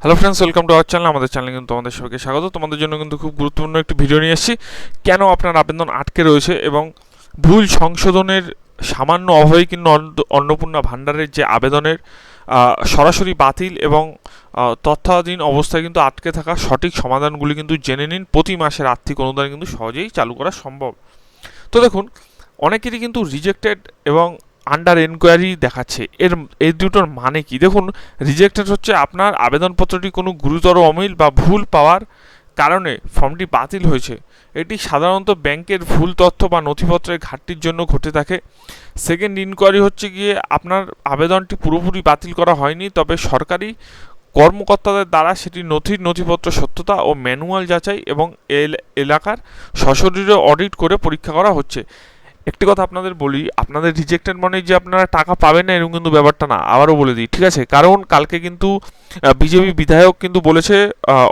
Hello friends, welcome to our channel. আমাদের চ্যানেলে কিন্তু তোমাদের সবাইকে স্বাগত। তোমাদের জন্য কিন্তু খুব গুরুত্বপূর্ণ একটি ভিডিও নিয়ে এসেছি। কেন আপনার আবেদন আটকে রয়েছে এবং ভুল সংশোধনের সামান্য অভাবেই কিন্তু অন্নপূর্ণা ভাণ্ডারের যে আবেদনের সরাসরি বাতিল এবং তথ্যাধীন অবস্থায় কিন্তু আটকে থাকা সঠিক সমাধানগুলি কিন্তু জেনে নিন। প্রতি মাসের আর্থিক অনুদান কিন্তু সহজেই চালু করা সম্ভব। তো দেখুন, অনেকেরই কিন্তু রিজেক্টেড এবং আন্ডার এনকোয়ারি দেখাচ্ছে। এই দুটোর মানে কি? দেখুন, রিজেক্টেড হচ্ছে আপনার আবেদনপত্রটি কোনো গুরুতর অমিল বা ভুল পাওয়ার কারণে ফর্মটি বাতিল হয়েছে। এটি সাধারণত ব্যাংকের ভুল তথ্য বা নথিপত্রের ঘাটতির জন্য ঘটে থাকে। সেকেন্ড ইনকোয়ারি হচ্ছে গিয়ে আপনার আবেদনটি পুরোপুরি বাতিল করা হয়নি, তবে সরকারি কর্মকর্তাদের দ্বারা সেটি নথিপত্র সত্যতা ও ম্যানুয়াল যাচাই এবং এলাকার সশরীরে অডিট করে পরীক্ষা করা হচ্ছে। একটি কথা আপনাদের বলি, আপনাদের রিজেক্টেড মানে যে আপনারা টাকা পাবেন না এরকম কিন্তু ব্যাপারটা না। আবারও বলে দিই, ঠিক আছে? কারণ কালকে কিন্তু বিজেপি বিধায়ক কিন্তু বলেছে,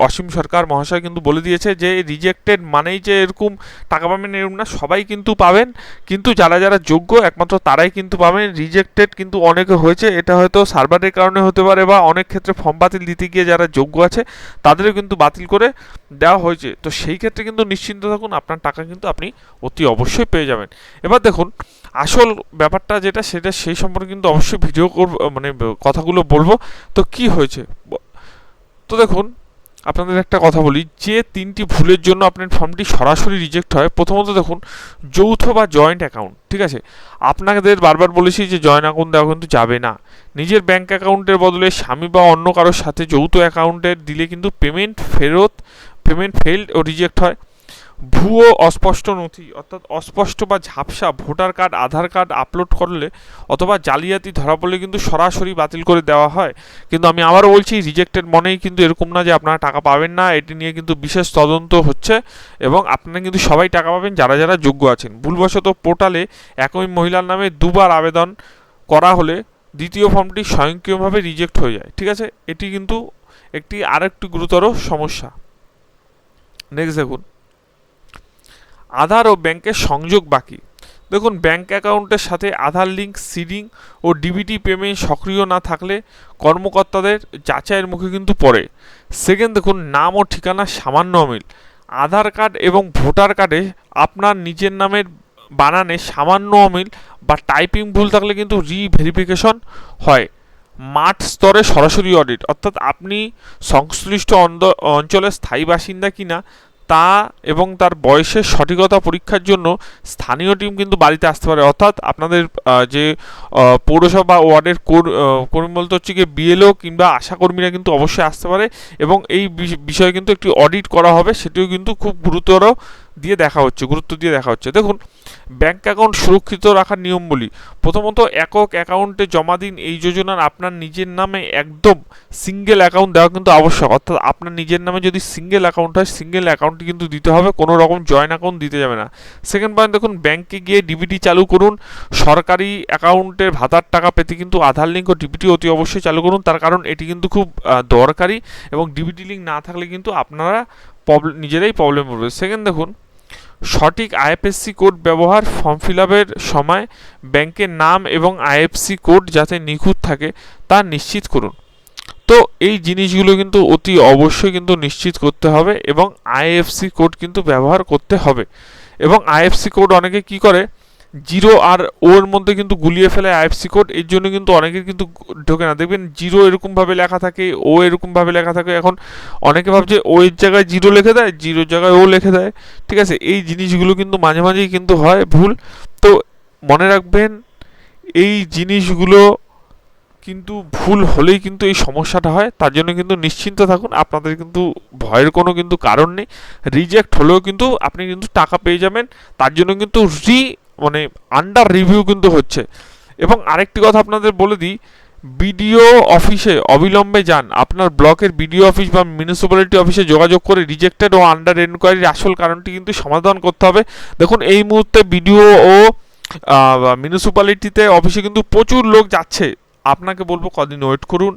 অসীম সরকার মহাশয় কিন্তু বলে দিয়েছে যে রিজেক্টেড মানেই যে এরকম টাকা পাবেন এরকম না, সবাই কিন্তু পাবেন, কিন্তু যারা যারা যোগ্য একমাত্র তারাই কিন্তু পাবেন। রিজেক্টেড কিন্তু অনেকে হয়েছে, এটা হয়তো সার্ভারের কারণে হতে পারে বা অনেক ক্ষেত্রে ফর্ম বাতিল দিতে গিয়ে যারা যোগ্য আছে তাদেরও কিন্তু বাতিল করে দেওয়া হয়েছে। তো সেই ক্ষেত্রে কিন্তু নিশ্চিন্ত থাকুন, আপনার টাকা কিন্তু আপনি অতি অবশ্যই পেয়ে যাবেন। এবার দেখুন, আসল ব্যাপারটা যেটা সেটা সেই সম্পর্কে কিন্তু অবশ্যই ভিডিও করব, মানে কথাগুলো বলবো। তো কি হয়েছে তো দেখুন, আপনাদের একটা কথা বলি, যে তিনটি ভুলের জন্য আপনার ফর্মটি সরাসরি রিজেক্ট হয়। প্রথমত দেখুন, যৌথ বা জয়েন্ট অ্যাকাউন্ট, ঠিক আছে? আপনাদের বারবার বলেছি যে জয়েন্ট অ্যাকাউন্ট দেওয়া কিন্তু যাবে না। নিজের ব্যাংক অ্যাকাউন্টের বদলে স্বামী বা অন্য কারোর সাথে যৌথ অ্যাকাউন্টের দিলে কিন্তু পেমেন্ট ফেলড ও রিজেক্ট হয়। ভুয়ো অস্পষ্ট নথি, অর্থাৎ অস্পষ্ট বা ঝাপসা ভোটার কার্ড, আধার কার্ড আপলোড করলে অথবা জালিয়াতি ধরা পড়লে কিন্তু সরাসরি বাতিল করে দেওয়া হয়। কিন্তু আমি আবারও বলছি, রিজেক্টেড মনেই কিন্তু এরকম না যে আপনারা টাকা পাবেন না। এটি নিয়ে কিন্তু বিশেষ তদন্ত হচ্ছে এবং আপনারা কিন্তু সবাই টাকা পাবেন যারা যারা যোগ্য আছেন। ভুলবশত পোর্টালে একই মহিলার নামে দুবার আবেদন করা হলে দ্বিতীয় ফর্মটি স্বয়ংক্রিয়ভাবে রিজেক্ট হয়ে যায়, ঠিক আছে? এটি কিন্তু আরেকটি গুরুতর সমস্যা। নেক্সট দেখুন, আধার ও ব্যাংকের সংযোগ বাকি। দেখুন, ব্যাংক অ্যাকাউন্টের সাথে আধার লিঙ্ক, সিডিং ও ডিবিটি পেমেন্ট সক্রিয় না থাকলে কর্মকর্তাদের যাচাইয়ের মুখে কিন্তু পড়ে। সেকেন্ড দেখুন, নাম ও ঠিকানা সামান্য অমিল। আধার কার্ড এবং ভোটার কার্ডে আপনার নিজের নামের বানানে সামান্য অমিল বা টাইপিং ভুল থাকলে কিন্তু রিভেরিফিকেশন হয়। মাঠ স্তরে সরাসরি অডিট, অর্থাৎ আপনি সংশ্লিষ্ট অঞ্চলের স্থায়ী বাসিন্দা কিনা তা এবং তার বয়সের সঠিকতা পরীক্ষার জন্য স্থানীয় টিম কিন্তু বাড়িতে আসতে পারে। অর্থাৎ আপনাদের যে পৌরসভা ওয়ার্ডের কর্মী বলতে হচ্ছে গিয়ে বিএলও কিংবা আশাকর্মীরা কিন্তু অবশ্যই আসতে পারে এবং এই বিষয়ে কিন্তু একটি অডিট করা হবে, সেটিও কিন্তু খুব গুরুত্ব দিয়ে দেখা হচ্ছে। দেখুন, ব্যাংক অ্যাকাউন্ট সুরক্ষিত রাখার নিয়মগুলি। প্রথমত, একক অ্যাকাউন্টে জমা দিন। এই যোজনার আপনার নিজের নামে একদম সিঙ্গেল অ্যাকাউন্ট দেওয়া কিন্তু আবশ্যক। অর্থাৎ আপনার নিজের নামে যদি সিঙ্গেল অ্যাকাউন্ট হয়, সিঙ্গেল অ্যাকাউন্টটি কিন্তু দিতে হবে, কোনো রকম জয়েন্ট অ্যাকাউন্ট দিতে যাবে না। সেকেন্ড পয়েন্ট দেখুন, ব্যাংকে গিয়ে ডিবিটি চালু করুন। সরকারি অ্যাকাউন্টের ভাতার টাকা পেতে কিন্তু আধার লিঙ্ক ও ডিবিটি অতি অবশ্যই চালু করুন, তার কারণ এটি কিন্তু খুব দরকারি এবং ডিবিটি লিঙ্ক না থাকলে কিন্তু আপনারা নিজেরাই প্রবলেম পড়বে। সেকেন্ড দেখুন, সঠিক আইএফএসসি কোড ব্যবহার। ফর্ম ফিল আপের সময় ব্যাংকের নাম এবং আইএফসি কোড যাতে নিখুঁত থাকে তা নিশ্চিত করুন। তো এই জিনিসগুলো কিন্তু অতি অবশ্যই কিন্তু নিশ্চিত করতে হবে এবং আইএফসি কোড কিন্তু ব্যবহার করতে হবে। এবং আইএফসি কোড অনেকে কি করে, জিরো আর ও এর মধ্যে কিন্তু গুলিয়ে ফেলে আইএফসি কোড, এর জন্য কিন্তু অনেকের কিন্তু ঢোকে না। দেখবেন জিরো এরকমভাবে লেখা থাকে, ও এরকমভাবে লেখা থাকে। এখন অনেকে ভাবছে ও এর জায়গায় জিরো লিখে দেয়, জিরোর জায়গায় ও লিখে দেয়, ঠিক আছে? এই জিনিসগুলো কিন্তু মাঝে মাঝেই কিন্তু হয় ভুল। তো মনে রাখবেন, এই জিনিসগুলো কিন্তু ভুল হলেই কিন্তু এই সমস্যাটা হয়। তার জন্য কিন্তু নিশ্চিন্ত থাকুন, আপনাদের কিন্তু ভয়ের কোনো কিন্তু কারণ নেই। রিজেক্ট হলেও কিন্তু আপনি কিন্তু টাকা পেয়ে যাবেন। তার জন্য কিন্তু আন্ডার রিভিউ কিন্তু হচ্ছে। এবং আরেকটি কথা আপনাদের বলে দিই, বিডিও অফিসে অবিলম্বে যান। আপনার ব্লকের বিডিও অফিস বা মিউনিসিপ্যালিটি অফিসে যোগাযোগ করে রিজেক্টেড ও আন্ডার এনকোয়ারির আসল কারণটি কিন্তু সমাধান করতে হবে। দেখুন, এই মুহূর্তে বিডিও ও মিউনিসিপ্যালিটিতে অফিসে কিন্তু প্রচুর লোক যাচ্ছে। আপনাকে বলবো কদিন ওয়েট করুন,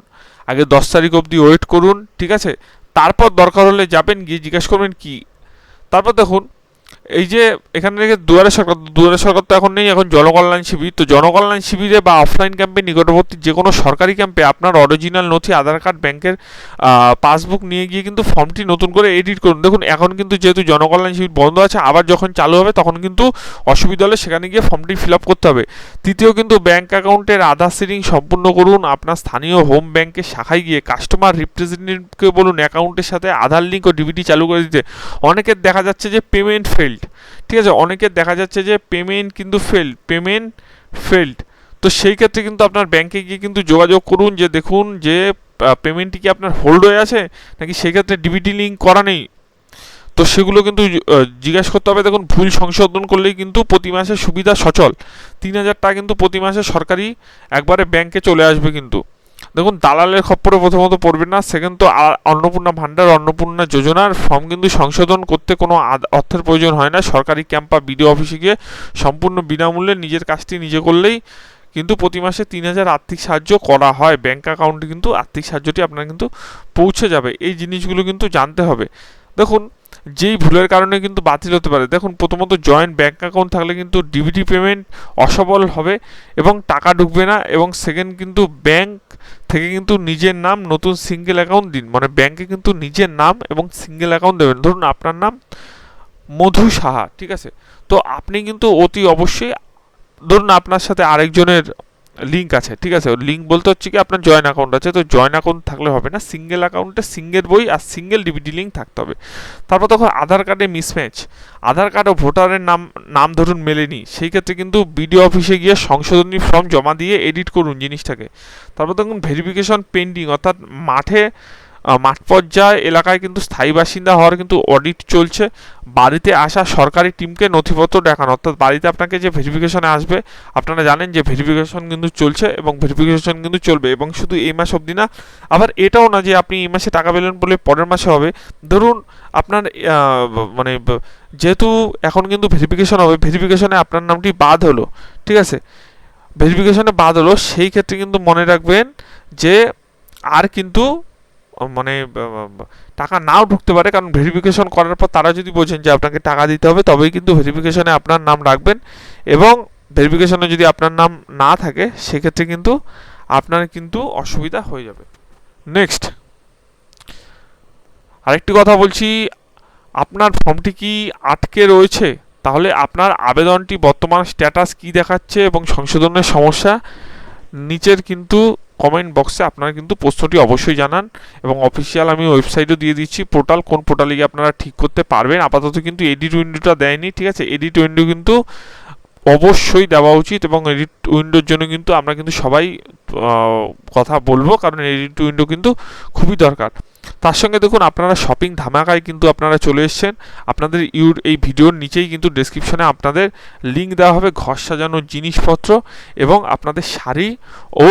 আগে 10 তারিখ অবধি ওয়েট করুন, ঠিক আছে? তারপর দরকার হলে যাবেন, গিয়ে জিজ্ঞেস করবেন কি। তারপর দেখুন, এই যে এখানে থেকে দুয়ারে সরকার তো এখন নেই, এখন জনকল্যাণ শিবির। তো জনকল্যাণ শিবিরে বা অফলাইন ক্যাম্পে নিকটবর্তী যে কোনো সরকারি ক্যাম্পে আপনার অরিজিনাল নথি, আধার কার্ড, ব্যাংকের পাসবুক নিয়ে গিয়ে কিন্তু ফর্মটি নতুন করে এডিট করুন। দেখুন এখন কিন্তু যেহেতু জনকল্যাণ শিবির বন্ধ আছে, আবার যখন চালু হবে তখন কিন্তু অসুবিধা হলে সেখানে গিয়ে ফর্মটি ফিল আপ করতে হবে। তৃতীয় কিন্তু ব্যাংক অ্যাকাউন্টের আধার সিডিং সম্পূর্ণ করুন। আপনার স্থানীয় হোম ব্যাংকের শাখায় গিয়ে কাস্টমার রিপ্রেজেন্টেটিভকে বলুন অ্যাকাউন্টের সাথে আধার লিঙ্ক ও ডিবিটি চালু করে দিতে। অনেকের দেখা যাচ্ছে যে পেমেন্ট ফেল্ড, ঠিক আছে, অনেকের দেখা যাচ্ছে যে পেমেন্ট কিন্তু ফেল্ড। তো সেই ক্ষেত্রে কিন্তু আপনার ব্যাংকে গিয়ে কিন্তু যোগাযোগ করুন যে দেখুন যে পেমেন্টটি কি আপনার হোল্ড হয়ে আছে নাকি সেই ক্ষেত্রে ডিবিটি লিঙ্ক করা নেই। তো সেগুলো কিন্তু জিজ্ঞাসা করতে হবে। দেখুন ভুল সংশোধন করলেই কিন্তু প্রতি মাসে সুবিধা সচল ৩,০০০ টাকা কিন্তু প্রতি মাসে সরকারি একবারে ব্যাংকে চলে আসবে। কিন্তু দেখুন দালালের খপ্পরে প্রথমত পড়বেন না। সেকেন্ড তো অন্নপূর্ণা ভাণ্ডার, অন্নপূর্ণা যোজনার ফর্ম কিন্তু সংশোধন করতে কোনো অর্থের প্রয়োজন হয় না। সরকারি ক্যাম্প বা বিডিও অফিসে গিয়ে সম্পূর্ণ বিনামূল্যে নিজের কাজটি নিজে করলেই কিন্তু প্রতি মাসে ৩,০০০ আর্থিক সাহায্য করা হয়। ব্যাংক অ্যাকাউন্টে কিন্তু আর্থিক সাহায্যটি আপনার কিন্তু পৌঁছে যাবে। এই জিনিসগুলো কিন্তু জানতে হবে। দেখুন যেই ভুলের কারণে কিন্তু বাতিল হতে পারে। দেখুন প্রথমত জয়েন্ট ব্যাংক অ্যাকাউন্ট থাকলে কিন্তু ডিবিটি পেমেন্ট অসফল হবে এবং টাকা ঢুকবে না। এবং সেকেন্ড কিন্তু ব্যাংক থেকে কিন্তু নিজের নাম নতুন সিঙ্গেল অ্যাকাউন্ট দিন, মানে ব্যাংকে কিন্তু নিজের নাম এবং সিঙ্গেল অ্যাকাউন্ট দেবেন। ধরুন আপনার নাম মধু সাহা, ঠিক আছে, তো আপনি কিন্তু অতি অবশ্যই ধরুন আপনার সাথে আরেকজনের লিঙ্ক আছে, ঠিক আছে, লিঙ্ক বলতে হচ্ছে কি আপনার জয়েন্ট অ্যাকাউন্ট আছে। তো জয়েন্ট অ্যাকাউন্ট থাকলে হবে না, সিঙ্গেল অ্যাকাউন্টে সিঙ্গেল বই আর সিঙ্গেল ডিবিটি লিঙ্ক থাকতে হবে। তারপর তখন আধার কার্ডে মিসম্যাচ, আধার কার্ড ও ভোটারের নাম ধরুন মেলেনি, সেই ক্ষেত্রে কিন্তু বিডিও অফিসে গিয়ে সংশোধনী ফর্ম জমা দিয়ে এডিট করুন জিনিসটাকে। তারপর দেখুন ভেরিফিকেশন পেন্ডিং, অর্থাৎ মাঠ পর্যায়ে এলাকায় কিন্তু স্থায়ী বাসিন্দা হওয়ার কিন্তু অডিট চলছে। বাড়িতে আসা সরকারি টিমকে নথিপত্র দেখানো, অর্থাৎ বাড়িতে আপনাকে যে ভেরিফিকেশনে আসবে, আপনারা জানেন যে ভেরিফিকেশন কিন্তু চলছে এবং ভেরিফিকেশন কিন্তু চলবে এবং শুধু এই মাস অবধি না। আবার এটাও না যে আপনি এই মাসে টাকা পেলেন বলে পরের মাসে হবে। ধরুন আপনার মানে যেহেতু এখন কিন্তু ভেরিফিকেশন হবে, ভেরিফিকেশনে আপনার নামটি বাদ হলো, ঠিক আছে, ভেরিফিকেশনে বাদ হলো, সেই ক্ষেত্রে কিন্তু মনে রাখবেন যে আর কিন্তু মানে টাকা নাও ঢুকতে পারে। কারণ ভেরিফিকেশন করার পর তারা যদি বোঝেন যে আপনাকে টাকা দিতে হবে, তবেই কিন্তু ভেরিফিকেশনে আপনার নাম রাখবেন। এবং ভেরিফিকেশনে যদি আপনার নাম না থাকে সেক্ষেত্রে কিন্তু আপনার কিন্তু অসুবিধা হয়ে যাবে। নেক্সট আরেকটি কথা বলছি, আপনার ফর্মটি কি আটকে রয়েছে? তাহলে আপনার আবেদনটি বর্তমান স্ট্যাটাস কি দেখাচ্ছে এবং সংশোধনের সমস্যা নিচের কিন্তু কমেন্ট বক্সে আপনারা কিন্তু প্রশ্নটি অবশ্যই জানান। এবং অফিসিয়াল আমি ওয়েবসাইটও দিয়ে দিচ্ছি, পোর্টাল, কোন পোর্টালে গিয়ে আপনারা ঠিক করতে পারবেন। আপাতত কিন্তু এডিট উইন্ডোটা দেয়নি, ঠিক আছে, এডিট উইন্ডো কিন্তু অবশ্যই দেওয়া উচিত এবং এডিট উইন্ডোর জন্য কিন্তু আমরা কিন্তু সবাই কথা বলবো, কারণ এডিট উইন্ডো কিন্তু খুবই দরকার। তার সঙ্গে দেখুন আপনারা শপিং ধামাকায় কিন্তু আপনারা চলে এসেছেন। আপনাদের এই ভিডিওর নিচেই কিন্তু ডেসক্রিপশনে আপনাদের লিঙ্ক দেওয়া হবে ঘর সাজানোর জিনিসপত্র এবং আপনাদের শাড়ি ও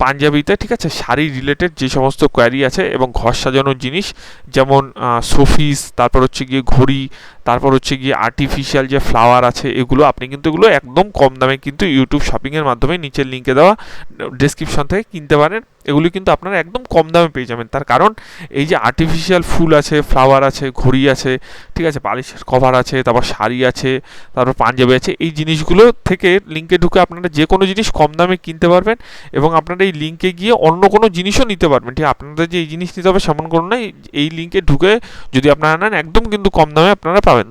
পাঞ্জাবিতে, ঠিক আছে, শাড়ি রিলেটেড যে সমস্ত কোয়ারি আছে এবং ঘর সাজানোর জিনিস যেমন শোপিস, তারপর হচ্ছে গিয়ে ঘড়ি, তারপর হচ্ছে গিয়ে আর্টিফিশিয়াল যে ফ্লাওয়ার আছে, এগুলো আপনি কিন্তু এগুলো একদম কম দামে কিন্তু ইউটিউব শপিংয়ের মাধ্যমে নিচের লিঙ্কে দেওয়া ডেসক্রিপশন থেকে কিনতে পারেন। এগুলি কিন্তু আপনারা একদম কম দামে পেয়ে যাবেন। তার কারণ এই যে আর্টিফিশিয়াল ফুল আছে, ফ্লাওয়ার আছে, ঘড়ি আছে, ঠিক আছে, বালিশের কভার আছে, তারপর শাড়ি আছে, তারপর পাঞ্জাবি আছে, এই জিনিসগুলো থেকে লিঙ্কে ঢুকে আপনারা যে কোনো জিনিস কম দামে কিনতে পারবেন এবং আপনারা এই লিঙ্কে গিয়ে অন্য কোনো জিনিসও নিতে পারবেন। ঠিক আপনাদের যে এই জিনিস নিতে হবে সেমন করুন না, এই লিঙ্কে ঢুকে যদি আপনারা নেন একদম কিন্তু কম দামে আপনারা পাবেন।